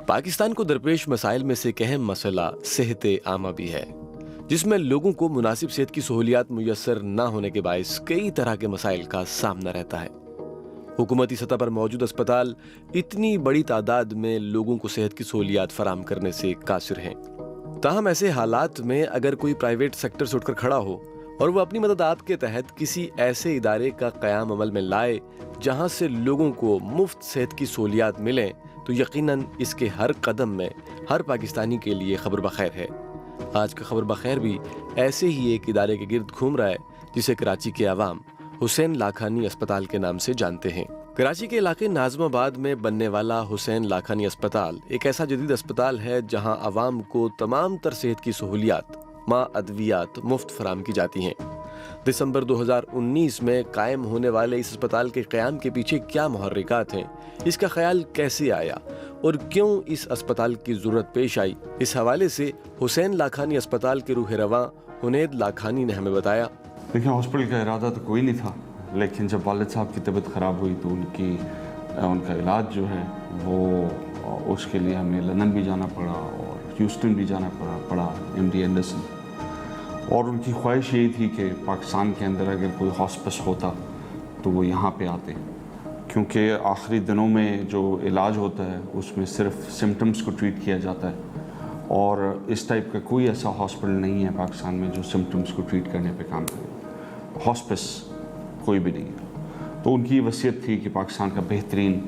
پاکستان کو درپیش مسائل میں سے ایک اہم مسئلہ صحت عامہ بھی ہے، جس میں لوگوں کو مناسب صحت کی سہولیات میسر نہ ہونے کے باعث کئی طرح کے مسائل کا سامنا رہتا ہے۔ حکومتی سطح پر موجود اسپتال اتنی بڑی تعداد میں لوگوں کو صحت کی سہولیات فراہم کرنے سے قاصر ہیں۔ تاہم ایسے حالات میں اگر کوئی پرائیویٹ سیکٹر سے اٹھ کر کھڑا ہو اور وہ اپنی مددات کے تحت کسی ایسے ادارے کا قیام عمل میں لائے جہاں سے لوگوں کو مفت صحت کی سہولیات ملیں، تو یقیناً اس کے ہر قدم میں ہر پاکستانی کے لیے خبر بخیر ہے۔ آج کا خبر بخیر بھی ایسے ہی ایک ادارے کے گرد گھوم رہا ہے جسے کراچی کے عوام حسین لاکھانی اسپتال کے نام سے جانتے ہیں۔ کراچی کے علاقے ناظم آباد میں بننے والا حسین لاکھانی اسپتال ایک ایسا جدید اسپتال ہے جہاں عوام کو تمام تر صحت کی سہولیات مع ادویات مفت فراہم کی جاتی ہیں۔ دسمبر 2019 میں قائم ہونے والے اس اسپتال کے قیام کے پیچھے کیا محرکات ہیں، اس کا خیال کیسے آیا اور کیوں اس اسپتال کی ضرورت پیش آئی، اس حوالے سے حسین لاکھانی اسپتال کے روح رواں حنید لاکھانی نے ہمیں بتایا۔ دیکھیں، ہاسپٹل کا ارادہ تو کوئی نہیں تھا، لیکن جب والد صاحب کی طبیعت خراب ہوئی تو ان کا علاج جو ہے وہ اس کے لیے ہمیں لندن بھی جانا پڑا اور ہیوسٹن بھی جانا پڑا MD اینڈرسن، اور ان کی خواہش یہی تھی کہ پاکستان کے اندر اگر کوئی ہاسپس ہوتا تو وہ یہاں پہ آتے، کیونکہ آخری دنوں میں جو علاج ہوتا ہے اس میں صرف سمٹمز کو ٹریٹ کیا جاتا ہے، اور اس ٹائپ کا کوئی ایسا ہاسپٹل نہیں ہے پاکستان میں جو سمٹمز کو ٹریٹ کرنے پہ کام کرے، ہاسپس کوئی بھی نہیں ہے۔ تو ان کی وصیت تھی کہ پاکستان کا بہترین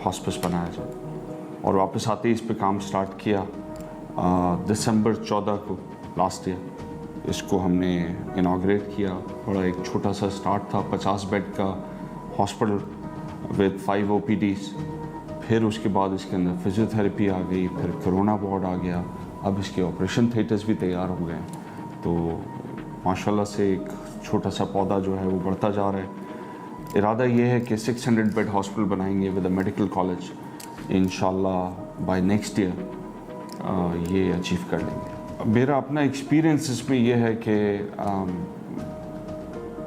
ہاسپس بنایا جائے، اور واپس آتے ہی اس پہ کام سٹارٹ کیا۔ دسمبر 14 کو لاسٹ ایئر اس کو ہم نے اناگریٹ کیا۔ بڑا ایک چھوٹا سا سٹارٹ تھا، 50 بیڈ کا ہاسپٹل with 5 OPDs، پھر اس کے بعد اس کے اندر فزیو تھراپی آ گئی، پھر کرونا وارڈ آ گیا، اب اس کے آپریشن تھیٹرز بھی تیار ہو گئے ہیں۔ تو ماشاءاللہ سے ایک چھوٹا سا پودا جو ہے وہ بڑھتا جا رہا ہے۔ ارادہ یہ ہے کہ 600 بیڈ ہاسپٹل بنائیں گے ود اے میڈیکل کالج، انشاءاللہ بائی نیکسٹ ایئر یہ اچیو کر لیں گے۔ میرا اپنا ایکسپیرینس اس میں یہ ہے کہ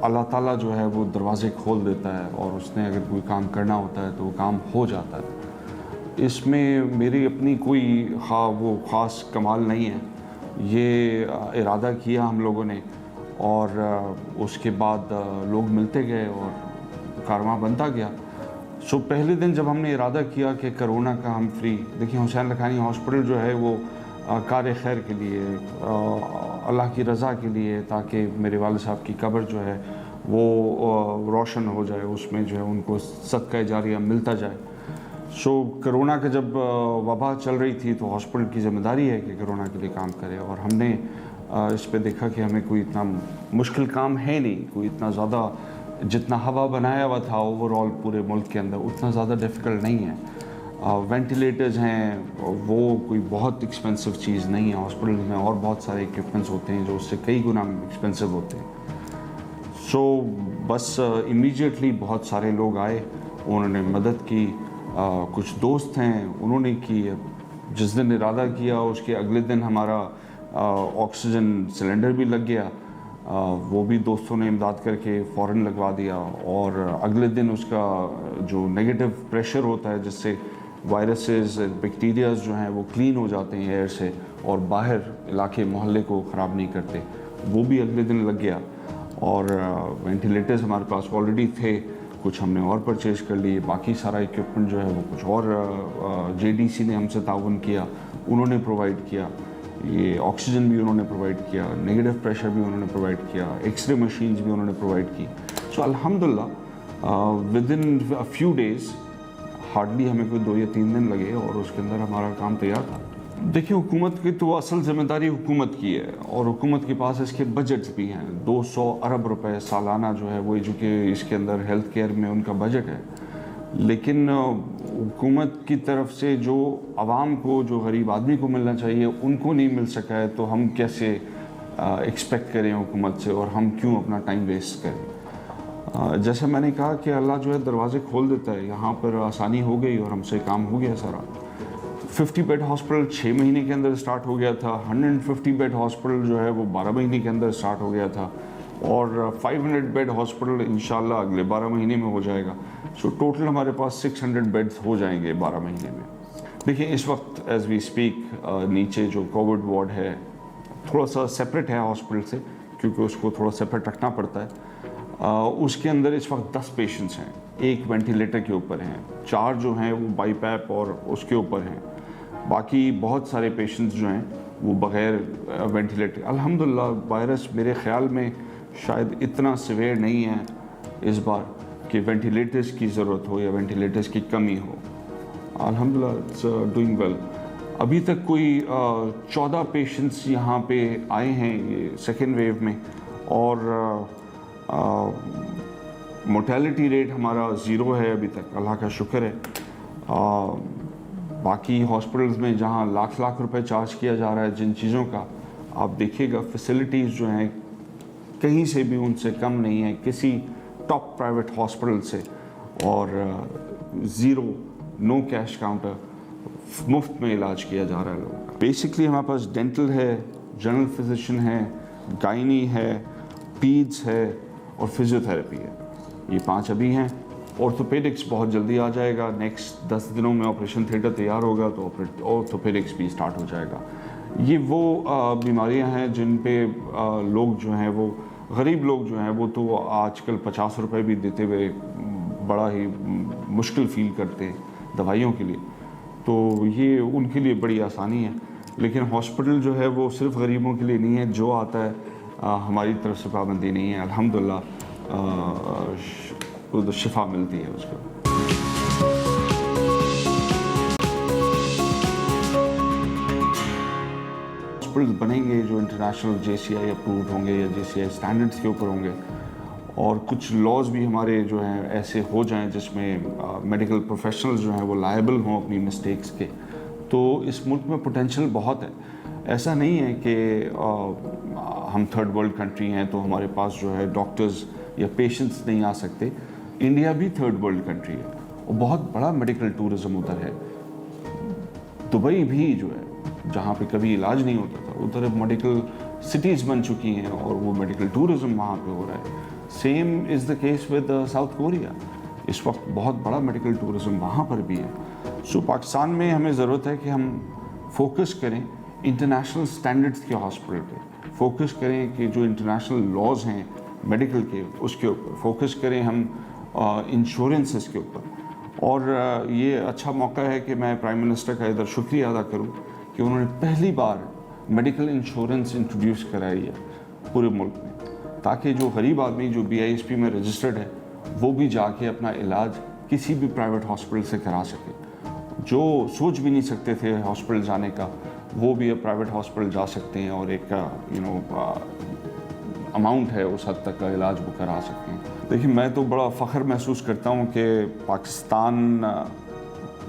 اللہ تعالیٰ جو ہے وہ دروازے کھول دیتا ہے، اور اس نے اگر کوئی کام کرنا ہوتا ہے تو وہ کام ہو جاتا ہے۔ اس میں میری اپنی کوئی وہ خاص کمال نہیں ہے، یہ ارادہ کیا ہم لوگوں نے، اور اس کے بعد لوگ ملتے گئے اور کارواں بنتا گیا۔ پہلے دن جب ہم نے ارادہ کیا کہ کرونا کا ہم فری، دیکھیں حسین لاکھانی ہاسپٹل جو ہے وہ کار خیر کے لیے، اللہ کی رضا کے لیے، تاکہ میرے والد صاحب کی قبر جو ہے وہ روشن ہو جائے، اس میں جو ہے ان کو صدقہ جاریہ ملتا جائے۔ کرونا کا جب وبا چل رہی تھی تو ہاسپٹل کی ذمہ داری ہے کہ کرونا کے لیے کام کرے، اور ہم نے اس پہ دیکھا کہ ہمیں کوئی اتنا مشکل کام ہے نہیں، کوئی اتنا زیادہ جتنا ہوا بنایا ہوا تھا اوور آل پورے ملک کے اندر اتنا زیادہ ڈیفیکلٹ نہیں ہے۔ وینٹیلیٹرز ہیں، وہ کوئی بہت ایکسپینسو چیز نہیں ہے، ہاسپٹل میں اور بہت سارے اکوپمنٹس ہوتے ہیں جو اس سے کئی گنا ایکسپینسو ہوتے ہیں۔ بس امیجیٹلی بہت سارے لوگ آئے، انہوں نے مدد کی، کچھ دوست ہیں انہوں نے کی۔ جس دن ارادہ کیا اس کے اگلے دن ہمارا آکسیجن سلنڈر بھی لگ گیا، وہ بھی دوستوں نے امداد کر کے فوراً لگوا دیا، اور اگلے دن اس کا جو نیگیٹو پریشر ہوتا ہے جس سے وائرسز بیکٹیریاز جو ہیں وہ کلین ہو جاتے ہیں ایئر سے اور باہر علاقے محلے کو خراب نہیں کرتے، وہ بھی اگلے دن لگ گیا۔ اور وینٹیلیٹرز ہمارے پاس آلریڈی تھے، کچھ ہم نے اور پرچیز کر لیے، باقی سارا ایکوپمنٹ جو ہے وہ کچھ اور JDC نے ہم سے تعاون کیا، انہوں نے پرووائڈ کیا، یہ آکسیجن بھی انہوں نے پرووائڈ کیا، نیگیٹو پریشر بھی انہوں نے پرووائڈ کیا، ایکس رے مشینز بھی انہوں نے پرووائڈ کی۔ الحمدللہ with in few days, hardly ہمیں کوئی 2 یا 3 دن لگے، اور اس کے اندر ہمارا کام تیار تھا۔ دیکھیں، حکومت کی تو اصل ذمہ داری حکومت کی ہے، اور حکومت کے پاس اس کے بجٹس بھی ہیں، 200 ارب روپے سالانہ جو ہے وہ اس کے اندر ہیلتھ کیئر میں ان کا بجٹ ہے، لیکن حکومت کی طرف سے جو عوام کو، جو غریب آدمی کو ملنا چاہیے ان کو نہیں مل سکا ہے، تو ہم کیسے ایکسپیکٹ کریں حکومت سے، اور ہم کیوں اپنا ٹائم ویسٹ کریں؟ جیسے میں نے کہا کہ اللہ جو ہے دروازے کھول دیتا ہے، یہاں پر آسانی ہو گئی اور ہم سے کام ہو گیا سارا۔ 50 بیڈ ہاسپٹل 6 مہینے کے اندر سٹارٹ ہو گیا تھا، 150 بیڈ ہاسپٹل جو ہے وہ 12 مہینے کے اندر سٹارٹ ہو گیا تھا، اور 500 بیڈ ہاسپٹل انشاءاللہ اگلے 12 مہینے میں ہو جائے گا۔ ٹوٹل ہمارے پاس 600 بیڈز ہو جائیں گے 12 مہینے میں۔ देखिए इस वक्त एज वी स्पीक नीचे जो कोविड वार्ड है थोड़ा सा सेपरेट है हॉस्पिटल से, क्योंकि उसको थोड़ा सेपरेट रखना पड़ता है। उसके अंदर इस वक्त 10 पेशेंट्स हैं, एक वेंटिलेटर के ऊपर हैं, 4 जो हैं वो बाईपैप और उसके ऊपर हैं, बाकी बहुत सारे पेशेंट्स जो हैं वो बग़ैर वेंटिलेटर। अल्हम्दुलिल्लाह वायरस मेरे ख़्याल में शायद इतना सिवियर नहीं है इस बार कि वेंटिलेटर्स की ज़रूरत हो या वेंटिलेटर्स की कमी हो। अल्हम्दुलिल्लाह इट्स डूइंग वेल। अभी तक कोई 14 पेशेंट्स यहाँ पे आए हैं ये सेकेंड वेव में, और मोर्टेलिटी रेट हमारा 0 है अभी तक, अल्लाह का शुक्र है। बाकी हॉस्पिटल्स में जहाँ लाख लाख रुपए चार्ज किया जा रहा है जिन चीज़ों का, आप देखिएगा फैसिलिटीज़ जो हैं कहीं से भी उनसे कम नहीं है किसी टॉप प्राइवेट हॉस्पिटल से, और 0 नो कैश काउंटर, मुफ्त में इलाज किया जा रहा है लोगों का। बेसिकली हमारे पास डेंटल है, जनरल फिजिशियन है, गायनी है, पीड्स है और फिजियोथेरेपी है। ये 5 अभी हैं। ऑर्थोपेडिक्स बहुत जल्दी आ जाएगा, नेक्स्ट 10 दिनों में ऑपरेशन थिएटर तैयार होगा तो ऑर्थोपेडिक्स भी स्टार्ट हो जाएगा। ये वो बीमारियां हैं जिन पे लोग जो हैं वो गरीब लोग जो हैं वो तो आजकल 50 रुपए भी देते हुए बड़ा ही मुश्किल फील करते हैं दवाइयों के लिए, तो ये उनके लिए बड़ी आसानी है। लेकिन हॉस्पिटल जो है वो सिर्फ गरीबों के लिए नहीं है, जो आता है हमारी तरफ से पाबंदी नहीं है, अल्हम्दुलिल्लाह तो शिफा मिलती है उसको। हॉस्पिटल्स बनेंगे जो इंटरनेशनल JCI अप्रूव्ड होंगे या JCI स्टैंडर्ड्स के ऊपर होंगे, और कुछ लॉज भी हमारे जो हैं ऐसे हो जाएं जिसमें मेडिकल प्रोफेशनल्स जो हैं वो लायबल हों अपनी मिस्टेक्स के, तो इस मुल्क में पोटेंशियल बहुत है। ऐसा नहीं है कि हम थर्ड वर्ल्ड कंट्री हैं तो हमारे पास जो है डॉक्टर्स या पेशेंट्स नहीं आ सकते। इंडिया भी थर्ड वर्ल्ड कंट्री है और बहुत बड़ा मेडिकल टूरिज़्म उधर है। दुबई भी जो है जहाँ पे कभी इलाज नहीं होता था, उधर अब मेडिकल सिटीज़ बन चुकी हैं और वो मेडिकल टूरिज़्म वहाँ पे हो रहा है। Same is the case with south Korea, इस वक्त बहुत बड़ा मेडिकल टूरिज़्म वहाँ पर भी है। सो पाकिस्तान में हमें ज़रूरत है कि हम फोकस करें इंटरनेशनल स्टैंडर्ड्स के हॉस्पिटल पे, फोकस करें कि जो इंटरनेशनल लॉज हैं मेडिकल के उसके ऊपर, फोकस करें हम इंश्योरेंसेस के ऊपर। और ये अच्छा मौका है कि मैं प्राइम मिनिस्टर का इधर शुक्रिया अदा करूं कि उन्होंने पहली बार मेडिकल इंश्योरेंस इंट्रोड्यूस कराई है पूरे मुल्क में, ताकि जो गरीब आदमी जो BISP में रजिस्टर्ड है वो भी जाके अपना इलाज किसी भी प्राइवेट हॉस्पिटल से करा सके। जो सोच भी नहीं सकते थे हॉस्पिटल जाने का, वो भी अब प्राइवेट हॉस्पिटल जा सकते हैं और एक अमाउंट है उस हद तक का इलाज वो करा सकते हैं। देखिए मैं तो बड़ा फ़ख्र महसूस करता हूँ कि पाकिस्तान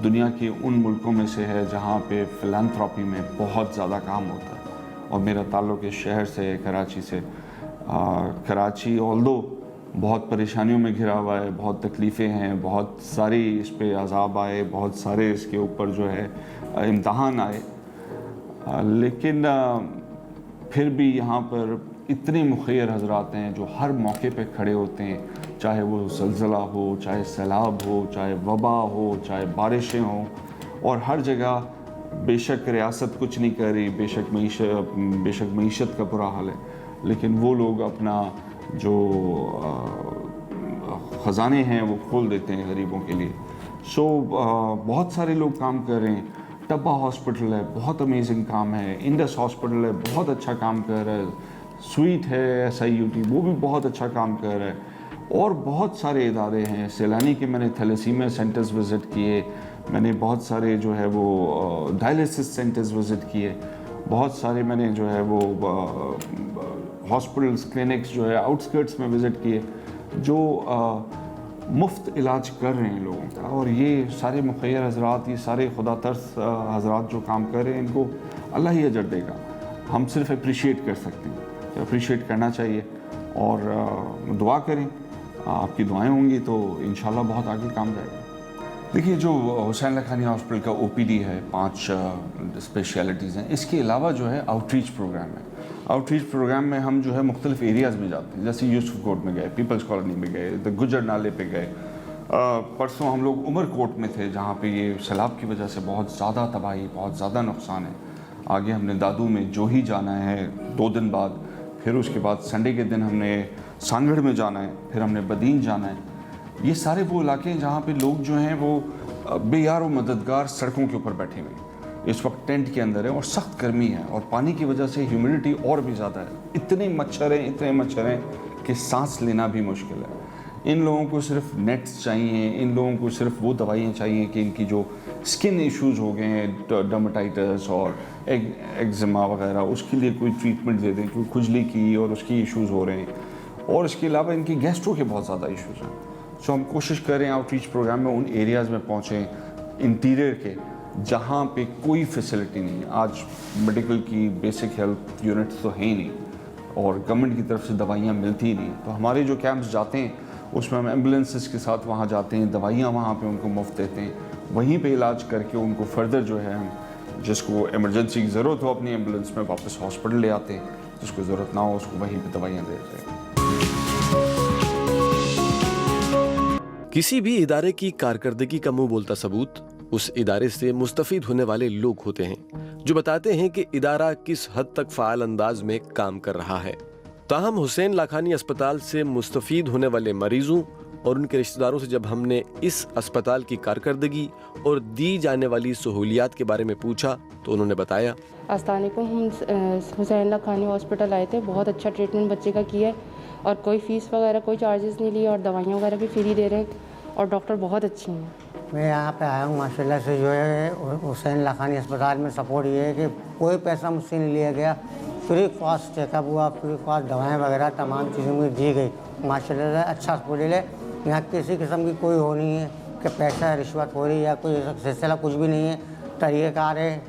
दुनिया के उन मुल्कों में से है जहाँ पे फिलैंथ्रोपी में बहुत ज़्यादा काम होता है, और मेरा ताल्लुक़ इस शहर से कराची से। कराची ऑल्दो बहुत परेशानियों में घिरा हुआ है, बहुत तकलीफ़ें हैं, बहुत सारी इस पे अज़ाब आए, बहुत सारे इसके ऊपर जो है इम्तहान आए, लेकिन फिर भी यहाँ पर इतने मुखैर हजरात हैं जो हर मौके पे खड़े होते हैं, चाहे वो ज़लज़ला हो, चाहे सैलाब हो, चाहे वबा हो, चाहे बारिशें हों, और हर जगह बेशक रियासत कुछ नहीं कर रही, बेशक मईशत का बुरा हाल है, लेकिन वो लोग अपना जो ख़जाने हैं वो खोल देते हैं गरीबों के लिए। सो बहुत सारे लोग काम कर रहे हैं। टब्बा हॉस्पिटल है, बहुत अमेजिंग काम है। इंडस हॉस्पिटल है, बहुत अच्छा काम कर रहा है। स्वीट है SIUT, वो भी बहुत अच्छा काम कर रहा है। और बहुत सारे इदारे हैं सैलानी के। मैंने थैलेसीमिया सेंटर्स विज़िट किए, मैंने बहुत सारे जो है वो डायलिसिस सेंटर्स विज़िट किए, बहुत सारे मैंने जो है वो हॉस्पिटल्स क्लिनिक्स जो है आउटस्कर्ट्स में विज़िट किए, जो मुफ्त इलाज कर रहे हैं लोगों का। और ये सारे मुखैर हजरात, ये सारे खुदा तरस हजरात जो काम कर रहे हैं, इनको अल्लाह ही अजर देगा। हम सिर्फ अप्रिशिएट कर सकते हैं, तो अप्रिशिएट करना चाहिए और दुआ करें। आपकी दुआएं होंगी तो इंशाल्लाह बहुत आगे काम जाएगा। देखिए जो हुसैन लखानी हॉस्पिटल का OPD है, 5 स्पेशलिटीज़ हैं, इसके अलावा जो है आउटरीच प्रोग्राम है। आउटरीच प्रोग्राम में हम जो है मुख्तलिफ एरियाज़ में जाते हैं, जैसे यूसुफ कोट में गए, पीपल्स कॉलोनी में गए, द गुजर नाले पे गए, परसों हम लोग उमर कोट में थे जहाँ पे ये सैलाब की वजह से बहुत ज़्यादा तबाही, बहुत ज़्यादा नुकसान है। आगे हमने दादू में जो ही जाना है 2 दिन बाद, फिर उसके बाद संडे के दिन हमने सांगड़ में जाना है, फिर हमने बदीन जाना है। ये सारे वो इलाके हैं जहाँ पे लोग जो हैं वो बेयार व मददगार सड़कों के ऊपर बैठे हुए हैं। इस वक्त टेंट के अंदर है और सख्त गर्मी है और पानी की वजह से ह्यूमिडिटी और भी ज़्यादा है। इतने मच्छर हैं कि सांस लेना भी मुश्किल है। इन लोगों को सिर्फ नेट्स चाहिए, इन लोगों को सिर्फ वो दवाइयाँ चाहिए कि इनकी जो स्किन इश्यूज़ हो गए हैं, डर्मेटाइटिस और एक्जिमा वगैरह, उसके लिए कोई ट्रीटमेंट दे दें क्योंकि खुजली की और उसकी इश्यूज़ हो रहे हैं। और इसके अलावा इनकी गैस्ट्रो के बहुत ज़्यादा इश्यूज़ हैं। सो हम कोशिश कर रहे हैं आउटरीच प्रोग्राम में उन एरियाज़ में पहुँचें इंटीरियर के जहाँ पे कोई फैसिलिटी नहीं है। आज मेडिकल की बेसिक हेल्थ यूनिट्स तो हैं ही नहीं और गवर्नमेंट की तरफ से दवाइयाँ मिलती ही नहीं। तो हमारे जो कैंप्स जाते हैं उसमें हम एम्बुलेंसेस के साथ वहाँ जाते हैं, दवाइयाँ वहाँ पे उनको मुफ्त देते हैं, वहीं पे इलाज करके उनको फर्दर जो है हम जिसको इमरजेंसी की ज़रूरत हो अपनी एम्बुलेंस में वापस हॉस्पिटल ले आते हैं, जिसको ज़रूरत ना हो उसको वहीं पे दवाइयाँ दे देते हैं। किसी भी इदारे की कारकर्दगी का मुंह बोलता सबूत उस इदारे से मुस्तफीद होने वाले लोग होते हैं जो बताते हैं कि इदारा किस हद तक फाल अंदाज में काम कर रहा है। ताहम हुसैन लाखानी अस्पताल से मुस्तफीद होने वाले मरीजों और उनके रिश्तेदारों से जब हमने इस अस्पताल की कारकर्दगी और दी जाने वाली सहूलियात के बारे में पूछा तो उन्होंने बताया, आस्ताने को हम हुसैन लाखानी हॉस्पिटल आए थे, बहुत अच्छा ट्रीटमेंट बच्चे का किया है और कोई फ़ीस वगैरह कोई चार्जेस नहीं लिए और दवाइयाँ वगैरह भी फ्री दे रहे हैं और डॉक्टर बहुत अच्छे हैं। मैं यहाँ पे आया हूँ माशाल्लाह से जो है हुसैन लाखानी अस्पताल में सपोर्ट ये है कि कोई पैसा मुझसे नहीं लिया गया, फ्री कॉस्ट चेकअप हुआ, फ्री कॉस्ट दवाएं वगैरह तमाम चीज़ें मुझे दी गई। माशाल्लाह अच्छा हॉस्पिटल है, यहाँ किसी किस्म की कोई हो नहीं है कि पैसा रिश्वत हो रही या कोई सिलसिला कुछ भी नहीं है। तरीक़ेकार है,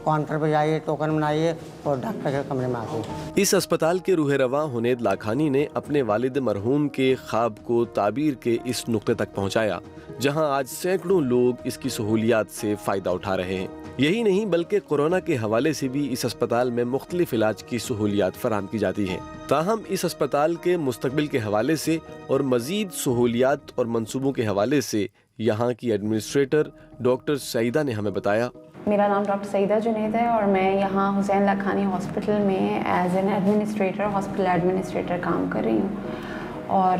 काउंटर पर जाइए, टोकन बनाइए और डॉक्टर के कमरे में आइए। इस अस्पताल के रूह रवा हुनैद लाखानी ने अपने वालिद मरहूम के ख्वाब को ताबीर के इस नुक्ते तक पहुँचाया जहाँ आज सैकड़ों लोग इसकी सहूलियात से फ़ायदा उठा रहे हैं। यही नहीं बल्कि कोरोना के हवाले से भी इस अस्पताल में मुख्तलिफ इलाज की सहूलियात फराहम की जाती हैं। ताहम इस अस्पताल के मुस्तकबिल के हवाले से और मज़ीद सहूलियात और मंसूबों के हवाले से यहाँ की एडमिनिस्ट्रेटर डॉक्टर सईदा ने हमें बताया। मेरा नाम डॉक्टर सईदा जुनैद है और मैं यहाँ हुसैन लाखानी हॉस्पिटल में as an administrator, hospital administrator काम कर रही हूँ। और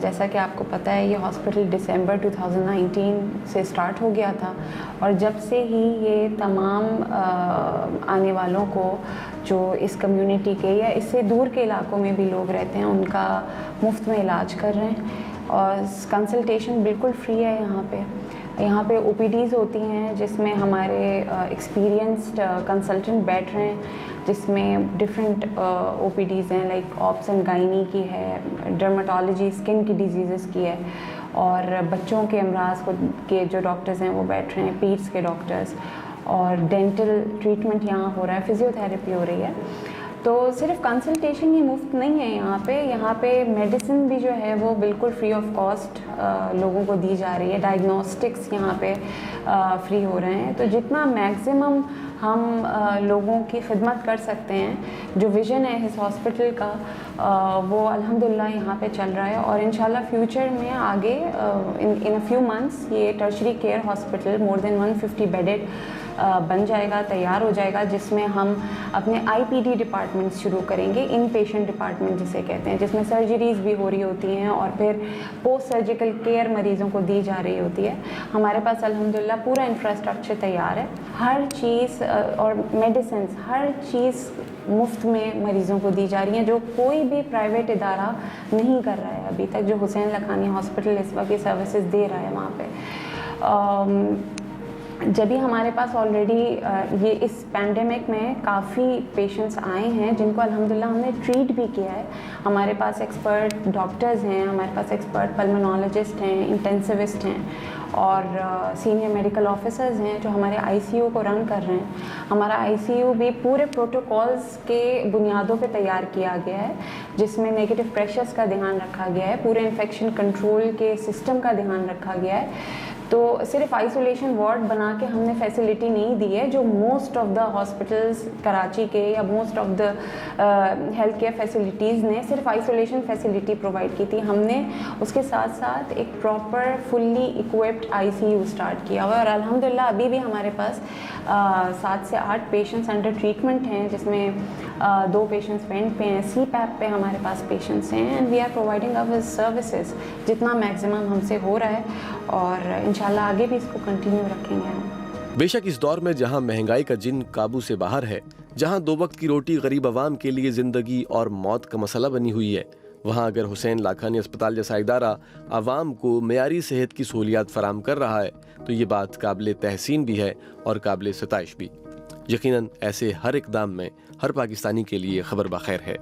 जैसा कि आपको पता है ये हॉस्पिटल दिसंबर 2019 से स्टार्ट हो गया था और जब से ही ये तमाम आने वालों को जो इस कम्युनिटी के या इससे दूर के इलाकों में भी लोग रहते हैं उनका मुफ्त में इलाज कर रहे हैं और कंसल्टेशन बिल्कुल फ्री है। यहाँ पे OPDs होती हैं जिसमें हमारे एक्सपीरियंस्ड कंसल्टेंट बैठ रहे हैं, जिसमें डिफरेंट OPDs हैं लाइक ऑप्स एंड गायनी की है, डर्मेटोलॉजी स्किन की डिजीज़ की है और बच्चों के अमराज को के जो डॉक्टर्स हैं वो बैठ रहे हैं, पीड्स के डॉक्टर्स, और डेंटल ट्रीटमेंट यहाँ हो रहा है, फिजियोथेरेपी हो रही है। तो सिर्फ कंसल्टेशन ही मुफ्त नहीं है यहाँ पे मेडिसिन भी जो है वो बिल्कुल फ्री ऑफ कॉस्ट लोगों को दी जा रही है। डायग्नोस्टिक्स यहाँ पे फ्री हो रहे हैं। तो जितना मैक्सिमम हम लोगों की खिदमत कर सकते हैं, जो विज़न है इस हॉस्पिटल का वो अल्हम्दुलिल्लाह यहाँ पे चल रहा है और इंशाल्लाह फ्यूचर में आगे इन अ फ्यू मंथ्स ये tertiary care hospital more than 150 bedded बन जाएगा, तैयार हो जाएगा, जिसमें हम अपने IPD डिपार्टमेंट्स शुरू करेंगे, इन पेशेंट डिपार्टमेंट जिसे कहते हैं, जिसमें सर्जरीज़ भी हो रही होती हैं और फिर पोस्ट सर्जिकल केयर मरीज़ों को दी जा रही होती है। हमारे पास अल्हम्दुलिल्लाह पूरा इंफ्रास्ट्रक्चर तैयार है, हर चीज़ और मेडिसिन हर चीज़ मुफ्त में मरीज़ों को दी जा रही हैं, जो कोई भी प्राइवेट इदारा नहीं कर रहा है अभी तक। जो हुसैन लाखानी हॉस्पिटल इस वक्त ये सर्विसेज दे रहा है वहाँ पे। जब भी हमारे पास ऑलरेडी ये इस पैंडेमिक में काफ़ी पेशेंट्स आए हैं जिनको अल्हम्दुलिल्लाह हमने ट्रीट भी किया है। हमारे पास एक्सपर्ट डॉक्टर्स हैं, हमारे पास एक्सपर्ट पल्मोनोलॉजिस्ट हैं, इंटेंसिविस्ट हैं और सीनियर मेडिकल ऑफिसर्स हैं जो हमारे ICU को रन कर रहे हैं। हमारा ICU भी पूरे प्रोटोकॉल्स के बुनियादों पे तैयार किया गया है, जिसमें नेगेटिव प्रेशर्स का ध्यान रखा गया है, पूरे इन्फेक्शन कंट्रोल के सिस्टम का ध्यान रखा गया है। تو صرف آئسولیشن وارڈ بنا کے ہم نے فیسلٹی نہیں دی ہے جو most of the hospitals Karachi کے یا most of the health care facilities نے صرف آئسولیشن فیسلٹی پرووائڈ کی تھی. ہم نے اس کے ساتھ ساتھ ایک proper fully equipped I C U start کیا ہوا ہے, اور الحمدللہ ابھی بھی ہمارے پاس 7 سے 8 پیشنٹس انڈر ٹریٹمنٹ ہیں, جس میں 2 پیشنٹس وینٹ پہ ہیں, سی پیپ پہ ہمارے پاس پیشنٹس ہیں, and we are providing our services جتنا میکسیمم ہم سے ہو رہا ہے, اور انشاءاللہ آگے بھی اس کو کنٹینیو رکھیں گے ہم. بے شک اس دور میں جہاں مہنگائی کا جن قابو سے باہر ہے, جہاں 2 وقت کی روٹی غریب عوام کے لیے زندگی اور موت کا مسئلہ بنی ہوئی ہے, وہاں اگر حسین لاکھانی اسپتال جیسا ادارہ عوام کو معیاری صحت کی سہولیات فراہم کر رہا ہے تو یہ بات قابل تحسین بھی ہے اور قابل ستائش بھی. یقیناً ایسے ہر اقدام میں ہر پاکستانی کے لیے خبر بخیر ہے.